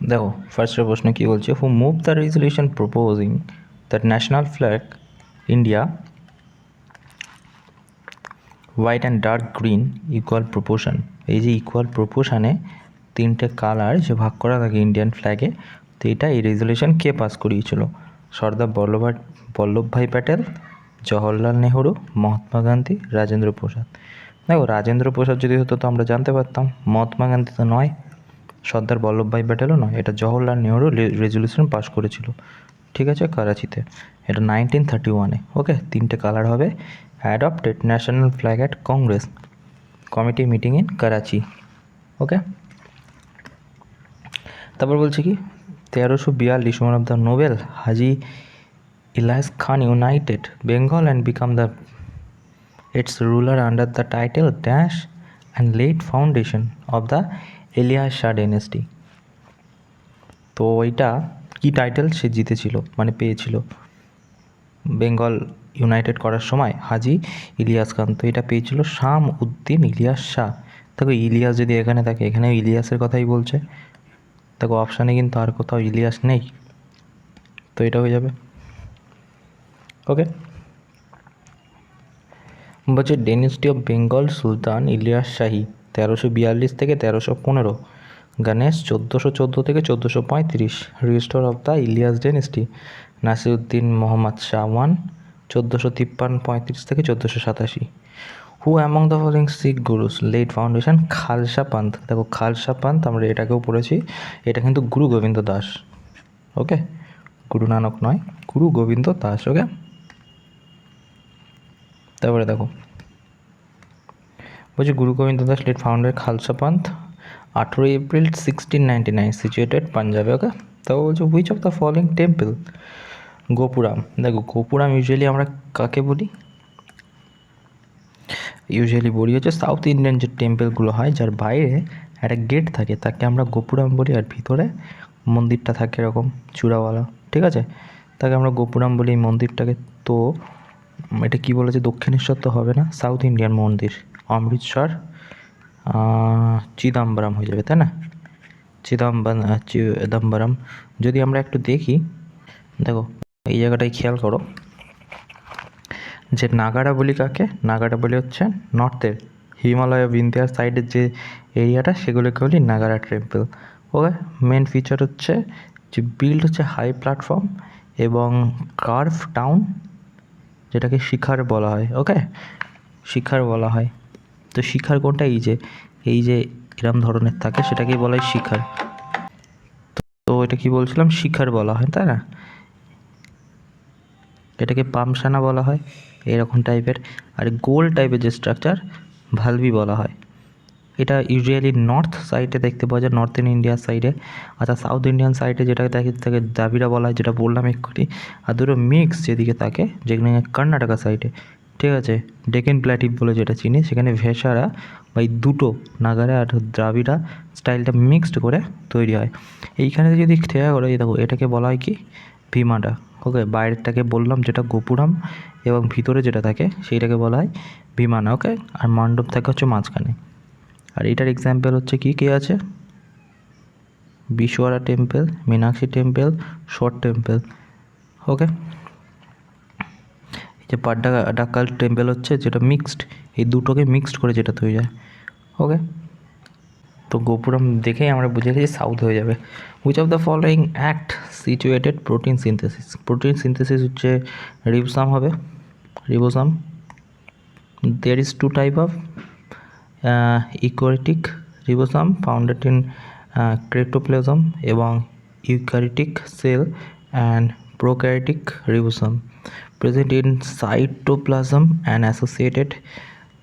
দেখো ফার্স্টের প্রশ্ন কী বলছে, who move the resolution proposing that national flag India white and dark green equal proportion. এই যে ইকুয়াল প্রপোর্শনে তিনটে কালার যে ভাগ করা থাকে ইন্ডিয়ান ফ্ল্যাগে, তো এটা এই রেজলিউশন কে পাস করিয়েছিল? সর্দার বল্লভভাই প্যাটেল, জওহরলাল নেহরু, মহাত্মা গান্ধী, রাজেন্দ্র প্রসাদ। দেখো রাজেন্দ্র প্রসাদ যদি হতো তো আমরা জানতে পারতাম, মহাত্মা গান্ধী তো নয়, সর্দার বল্লভভাই প্যাটেলও নয়, এটা জওহরলাল নেহরু রেজলিউশন পাস করেছিল, ঠিক আছে, করাচিতে, এটা 1931-এ। ওকে, তিনটে কালার হবে। Adopted national flag at Congress committee meeting in Karachi. Okay, তারপর বলছে কি 1342 one of the noble Haji Ilyas Khan united Bengal and became the its ruler under the title dash and laid foundation of the Ilyas Shah dynasty। তো ওইটা কি টাইটেল সে জিতেছিল, মানে পেয়েছিল বেঙ্গল ইউনাইটেড করার সময় হাজি ইলিয়াস খান, তো এটা পেয়েছিল শাম উদ্দিন ইলিয়াস শাহ। দেখো ইলিয়াস যদি এখানে থাকে, এখানেও ইলিয়াসের কথাই বলছে, দেখো অপশানে কিন্তু আর কোথাও ইলিয়াস নেই, তো এটা হয়ে যাবে। ওকে, বলছে ডেনিস্টি অফ বেঙ্গল সুলতান ইলিয়াস শাহী 1342 থেকে 1315, গণেশ 1414 থেকে 1435, restore of the Ilyas dynasty Nasiruddin Mohammad Shah one 1453-35 থেকে 1487। Who among the following Sikh gurus led foundation Khalsa Panth. দেখো খালসা পান্থ আমরা এটাকেও পড়েছি, এটা কিন্তু গুরু গোবিন্দ দাস। ওকে, গুরু নানক নয়, গুরু গোবিন্দ দাস। ওকে, তারপরে দেখো বলছি গুরু গোবিন্দ দাস লেড ফাউন্ডার খালসা পান্থ 18 এপ্রিল 1699 সিচুয়েটেড পাঞ্জাবে। ওকে, তারপর বলছে which of the following temple gopuram. দেখো গোপুরাম ইউজুয়ালি আমরা কাকে বলি, ইউজুয়ালি বলি হচ্ছে সাউথ ইন্ডিয়ান যে টেম্পলগুলো হয় যার বাইরে একটা গেট থাকে তাকে আমরা গোপুরাম বলি, আর ভিতরে মন্দিরটা থাকে এরকম চূড়াওয়ালা, ঠিক আছে, তাকে আমরা গোপুরাম বলি এই মন্দিরটাকে। তো এটা কি বলেছে, দক্ষিণেশ্বর তো হবে না, সাউথ ইন্ডিয়ান মন্দির অমৃতসর চিদাম্বরম হয়ে যাবে, তাই না, চিদম্বরম। যদি আমরা একটু দেখি, দেখো এই জায়গাটায় খেয়াল করো যে নাগারা বলি কাকে, নাগারা বলি হচ্ছে নর্থের হিমালয় বিন্ধ্যার সাইডের যে এরিয়াটা সেগুলোকে বলি নাগারা টেম্পল। ওকে, মেন ফিচার হচ্ছে যে বিল্ড হচ্ছে হাই প্ল্যাটফর্ম এবং কার্ভ টাউন, যেটাকে শিখার বলা হয়। ওকে, শিখার বলা হয়। তো শিখার কোনটা, এই যে এরম ধরনের থাকে সেটাকেই বলা হয় শিখার। তো এটা কি বলছিলাম, শিখার বলা হয়, তাই না, এটাকে পামসানা বলা হয় এরকম টাইপের। আর গোল টাইপের যে স্ট্রাকচার ভালভি বলা হয়। এটা ইউজুয়ালি নর্থ সাইডে দেখতে পাওয়া যায়, নর্থ ইন্ডিয়ার সাইডে। আচ্ছা সাউথ ইন্ডিয়ান সাইডে যেটা তাকে দ্রাবিড়া বলা হয়, যেটা বললাম এক্ষুনি। আর দুটো মিক্স যেদিকে থাকে, যেখানে কর্ণাটকা সাইডে, ঠিক আছে, ডেকেন প্ল্যাটিভ বলে যেটা চিনি, সেখানে ভেসারা বা এই দুটো নাগারা আর দ্রাবিড়া স্টাইলটা মিক্সড করে তৈরি হয়। এইখানে যদি খেয়াল করো, এই দেখো এটাকে বলা হয় কি ভীমাটা। ওকে, বাইরেরটাকে বললাম যেটা গোপুরাম, এবং ভিতরে যেটা থাকে সেইটাকে বলা হয় ভীমানা। ওকে, আর মণ্ডপ থাকে হচ্ছে মাঝখানে। আর এটার এক্সাম্পল হচ্ছে কি আছে, বিশ্বরা temple, Meenakshi temple, Shore temple. Okay, এই যে পাড্ডাকাল টেম্পল হচ্ছে যেটা মিক্সড, এই দুটোকে মিক্সড করে যেটা তৈরি হয়। ওকে, তো গোপুরম দেখেই আমরা বুঝে গেছি সাউথ হয়ে যাবে। Which of the following act situated protein synthesis. Protein synthesis হচ্ছে রিবোসোম হবে, ribosome. There is two type of eukaryotic ribosome founded in cytoplasm এবং eukaryotic cell and prokaryotic ribosome present in cytoplasm and associated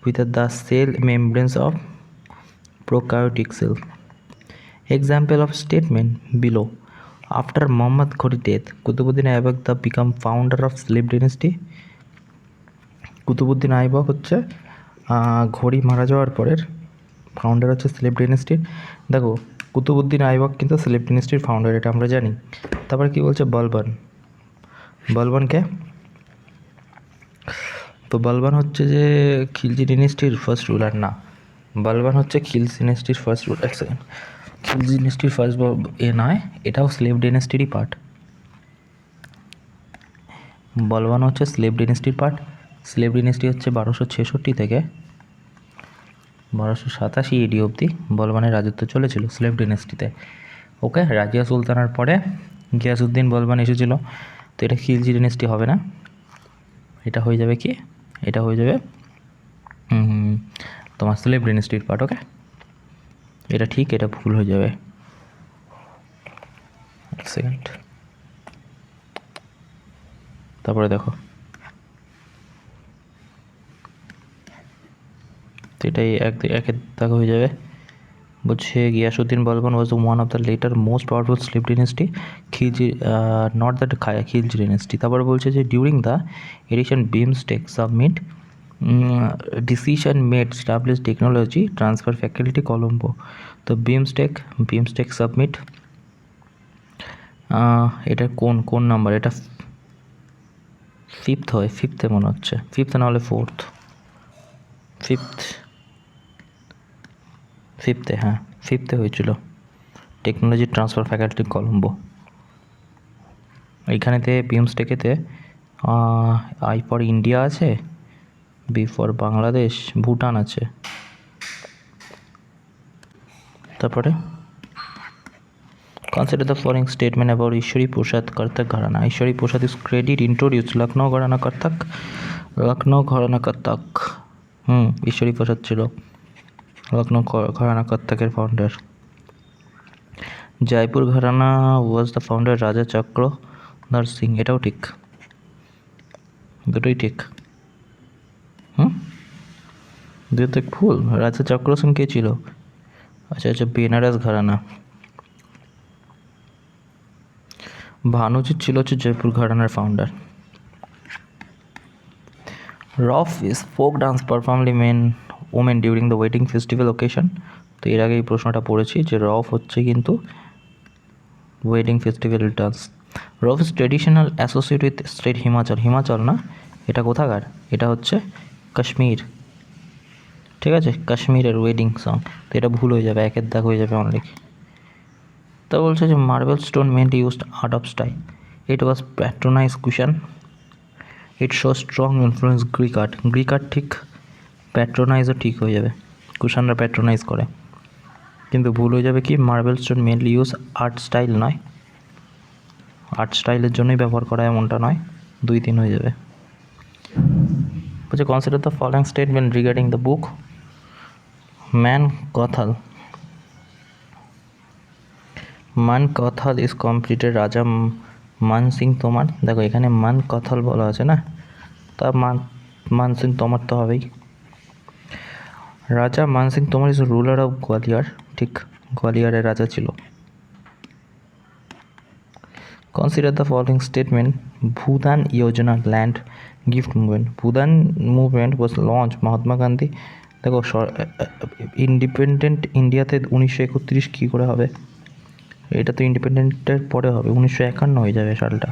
with the cell membranes of prokaryotic cell. Example of statement below. After Muhammad Ghori's death, Qutbuddin Aibak the become founder of Slave dynasty. Qutbuddin Aibak হচ্ছে ঘড়ি মারা যাওয়ার পরের founder হচ্ছে slave ডাইনেস্টির। দেখো কুতুবুদ্দিন আইবক কিন্তু slave ডাইনেস্টির founder, এটা আমরা জানি। তারপর কি বলছে বলবান, বলবানকে, তো বলবান হচ্ছে যে খিলজি ডাইনেস্টির ফার্স্ট রুলার না, বলবান হচ্ছে খিলজি ডাইনেস্টির ফার্স্ট রুলার। সেকেন্ড খিলজি ডিনেস্টির ফার্স্ট নয়, এটাও স্লেভ ডিনেস্টিরই পার্ট। বলবান হচ্ছে স্লেভ ডিনেস্টির পার্ট। স্লেভ ডিনেস্টি হচ্ছে 1266 থেকে 1287 এডি অবধি বলবানের রাজত্ব চলেছিল স্লেভ ডিনেস্টিতে। ওকে, রাজিয়া সুলতানার পরে গিয়াসউদ্দিন বলবান এসেছিল। তো এটা খিলজি ডিনেস্টি হবে না, এটা হয়ে যাবে কি, এটা হয়ে যাবে তোমার স্লেভ ডিনেস্টির পার্ট। ওকে, এটা ঠিক, এটা ভুল হয়ে যাবে। এক সেকেন্ড, তারপরে দেখো, তো এটাই একের দাগ হয়ে যাবে। বলছে Ghiyasuddin Balban was one of the latter most powerful slave dynasty, Khilji, not that Khilji dynasty. তারপর বলছে যে during the edition BIMSTEC summit decision made establish technology transfer faculty Colombo. তো বিমস্টেক সাবমিট, এটা কোন নাম্বার? এটা ফিফথ হয়, ফিফথে মনে হচ্ছে, ফিফথ নাহলে ফোর্থ, ফিফথে, হ্যাঁ ফিফথে হয়েছিল টেকনোলজি ট্রান্সফার ফ্যাকাল্টি কলম্বো। এইখানেতে বিমস্টেকেতে আই ফর ইন্ডিয়া আছে, বি ফর বাংলাদেশ, ভুটান আছে। তারপরে consider the following statement about Ishwari Prasad Kartak Gharana. Ishwari Prasad is credit introduced Lucknow Gharana Kartak. Ishwari Prasad ছিল লখনৌ ঘরানা কত্থকের founder. Jaipur gharana was the founder Raja Chakradhar Singh, এটাও ঠিক, দুটোই ঠিক। দুটো ভুল। রাজা চক্র সিং কে ছিল? আচ্ছা, বেনারস ঘরানা। ভানুজিৎ ছিল হচ্ছে জয়পুর ঘরানার founder. Rouf is folk dance performed women during the wedding festival occasion. তো এর আগে এই প্রশ্নটা পড়েছি যে রফ হচ্ছে কিন্তু wedding festival dance. Rouf is traditional associate with state Himachal না, এটা কোথাকার? এটা হচ্ছে কাশ্মীর, ঠিক আছে, কাশ্মীরের ওয়েডিং সং। তো এটা ভুল হয়ে যাবে, একের দাগ হয়ে যাবে অনলি। তো বলছে যে marble stone mainly used art of style, it was patronise cushion, it show strong influence Greek art ঠিক, প্যাট্রোনাইজও ঠিক হয়ে যাবে, কুশানরা প্যাট্রোনাইজ করে। কিন্তু ভুল হয়ে যাবে কি, marble stone mainly use art style নয়, আর্ট স্টাইলের জন্যই ব্যবহার করা এমনটা নয়, 2-3 হয়ে যাবে। বলছে consider the following statement regarding the book Man Kutuhal is completed Raja Man Singh তোমার। দেখো এখানে মান কথাল বলা আছে না, তা মান সিং তোমার তো হবেই। রাজা মান সিং তোমার ইজ রুলার অফ গোয়ালিয়র, ঠিক, গোয়ালিয়রের রাজা ছিল। Consider the following statement Bhoodan Yojana land gift movement. Bhoodan movement was launch Mahatma Gandhi. দেখো ইন্ডিপেন্ডেন্ট ইন্ডিয়াতে 1931 কী করে হবে? এটা তো ইন্ডিপেন্ডেন্টের পরে হবে, 1951 হয়ে যাবে সালটা,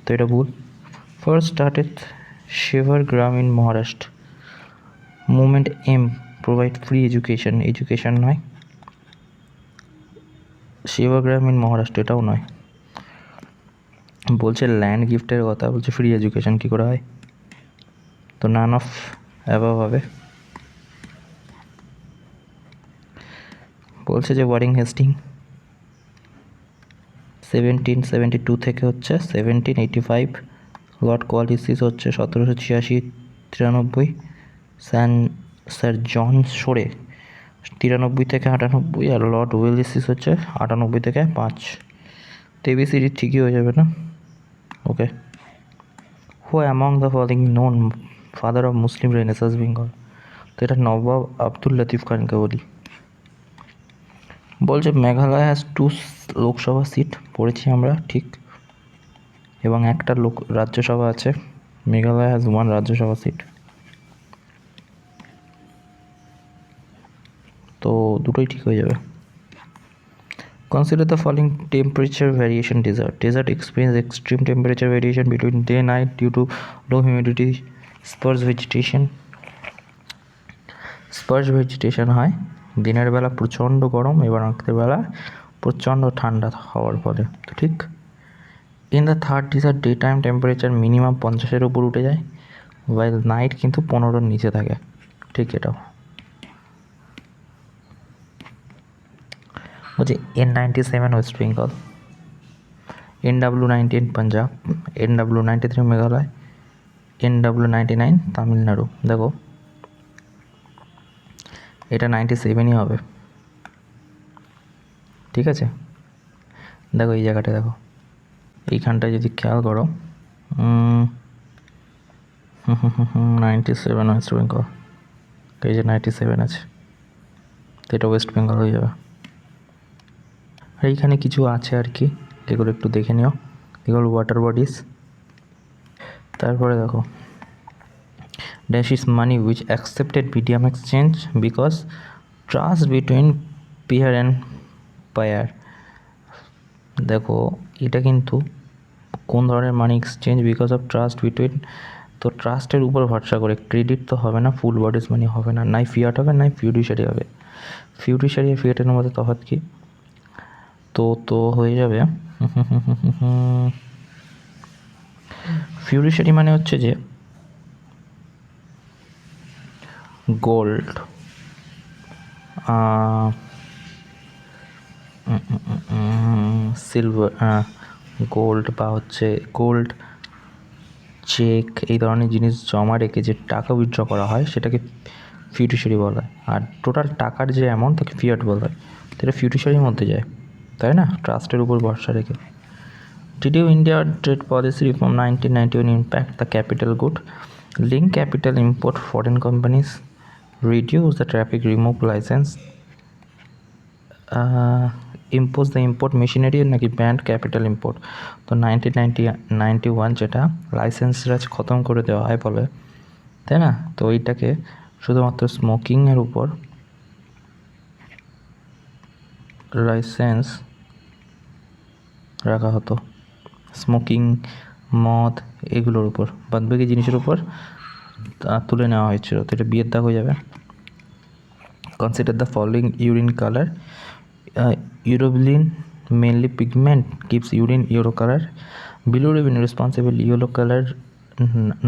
তো এটা ভুল। First started Sevagram in Maharashtra, movement aim provide free education নয়, সেভাগ্রাম ইন মহারাষ্ট্র এটাও নয়। বলছে ল্যান্ড গিফটের কথা, বলছে ফ্রি এডুকেশন কী করে হয়? তো নান অফ অ্যাবাভ হবে। বলছে যে ওয়ারিং হেস্টিং 1772 থেকে হচ্ছে 1785, লর্ড কোয়ালিসিস হচ্ছে 1786-93, স্যার জন শোরে 93 থেকে 98, আর লর্ড ওয়েলিসিস হচ্ছে 98 থেকে 5। তো এবিসিডি ঠিকই হয়ে যাবে না? Okay. Who among the following known father of Muslim renaissance Bengal? তো এটা নবাব আব্দুল লতিফ খানকে বলি। বলছে মেঘালয় হ্যাজ 2 লোকসভা সিট, পড়েছি আমরা, ঠিক, এবং একটা রাজ্যসভা আছে। Meghalaya has 1 Rajya Sabha seat. তো দুটোই ঠিক হয়ে যাবে। Consider the following temperature variation desert experience extreme temperature variation between day night due to low humidity sparse vegetation হয়, দিনের বেলা প্রচণ্ড গরম এবং রাত্রেবেলা প্রচণ্ড ঠান্ডা হওয়ার ফলে, তো ঠিক। In the 30s day time temperature minimum 50-এর উপর উঠে যায়, ওয়াইল নাইট কিন্তু 15-র নিচে থাকে, ঠিক। এটাও বলছি N97 West Bengal, NW19 Punjab, NW93 Meghalaya, NW99 Tamil Nadu. দেখো এটা 97ই হবে, ঠিক আছে। দেখো এই জায়গাটা দেখো, এইখানটায় যদি খেয়াল করো 97 ওয়েস্ট বেঙ্গল, এই যে 97 আছে, তো এটা ওয়েস্ট বেঙ্গল হয়ে যাবে। আর এইখানে কিছু আছে আর কি, এগুলো একটু দেখে নিও, এগুলো ওয়াটার বডিজ। তারপরে দেখো dash is money which accepted medium exchange because trust between peer and buyer. দেখো এটা কিন্তু কোন ধরনের money exchange, because of trust between, তো ট্রাস্টের উপর ভরসা করে, ক্রেডিট তো হবে না, ফুল বডিজ মানি হবে না, নাই ফিয়াট হবে, নাই ফিউডিশারি হবে। ফিউডিশারি আর ফিয়াটের মধ্যে তফাৎ কি? তো হয়ে যাবে ফিউডিশারি মানে হচ্ছে যে গোল্ড, সিলভার, গোল্ড বা হচ্ছে গোল্ড, চেক, এই ধরনের জিনিস জমা রেখে যে টাকা উইথড্র করা হয় সেটাকে ফিউডিশারি বলা হয়। আর টোটাল টাকার যে অ্যামাউন্ট তাকে ফিয়াট বলা হয়, তো এটা ফিউডিশারির মধ্যে যায়, তাই না, ট্রাস্টের উপর ভরসা রেখে। Did you India trade policy reform 1991 impact the capital good? Link capital import foreign companies, reduce the traffic, remove license, impose the import machinery নাকি ব্যান্ড ক্যাপিটাল ইম্পোর্ট। তো 1991 যেটা লাইসেন্স রাজ খতম করে দেওয়া হয় বলে, তাই না। তো এইটাকে শুধুমাত্র স্মোকিংয়ের উপর লাইসেন্স রাখা হতো, স্মোকিং, মদ, এগুলোর উপর, বাদবাকি জিনিসের উপর তুলে নেওয়া হয়েছিল। তো এটা বিয়ের দাগ হয়ে যাবে। Consider the following urine colour, urobilin mainly pigment gives urine yellow color, bilirubin responsible yellow color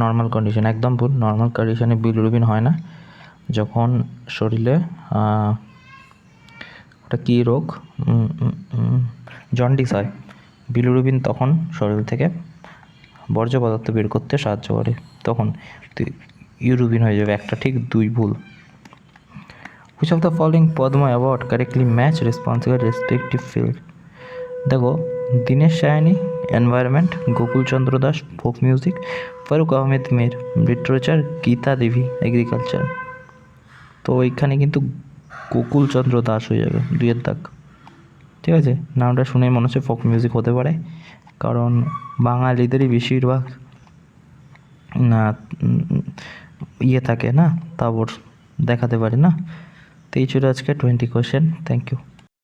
normal condition, একদম ভুল, নর্মাল কন্ডিশনে বিলিরুবিন হয় না, যখন শরীরে ওটা কী রোগ, জন্ডিস হয়, বিলিরুবিন তখন শরীর থেকে বর্জ্য পদার্থ বের করতে সাহায্য করে, তখন ইউরোবিন হয়ে যাবে, একটা ঠিক, দুই ভুল। Which of the following Padma award correctly match responsible respective field? দেখো Dinesh Sayani environment, Gokul Chandra Das folk music, Farooq Ahmed Mir literature, Geeta Devi agriculture. তো এইখানে কিন্তু গোকুল চন্দ্র দাস হয়ে যাবে, দুইয়ের দাগ, ঠিক আছে। নামটা শুনেই মনে হচ্ছে ফোক মিউজিক হতে পারে, কারণ বাঙালিদেরই বেশিরভাগ না ইয়ে থাকে না, তারপর দেখাতে পারে না। তো এই ছিল আজকে 20 কোয়েশ্চেন। Thank you.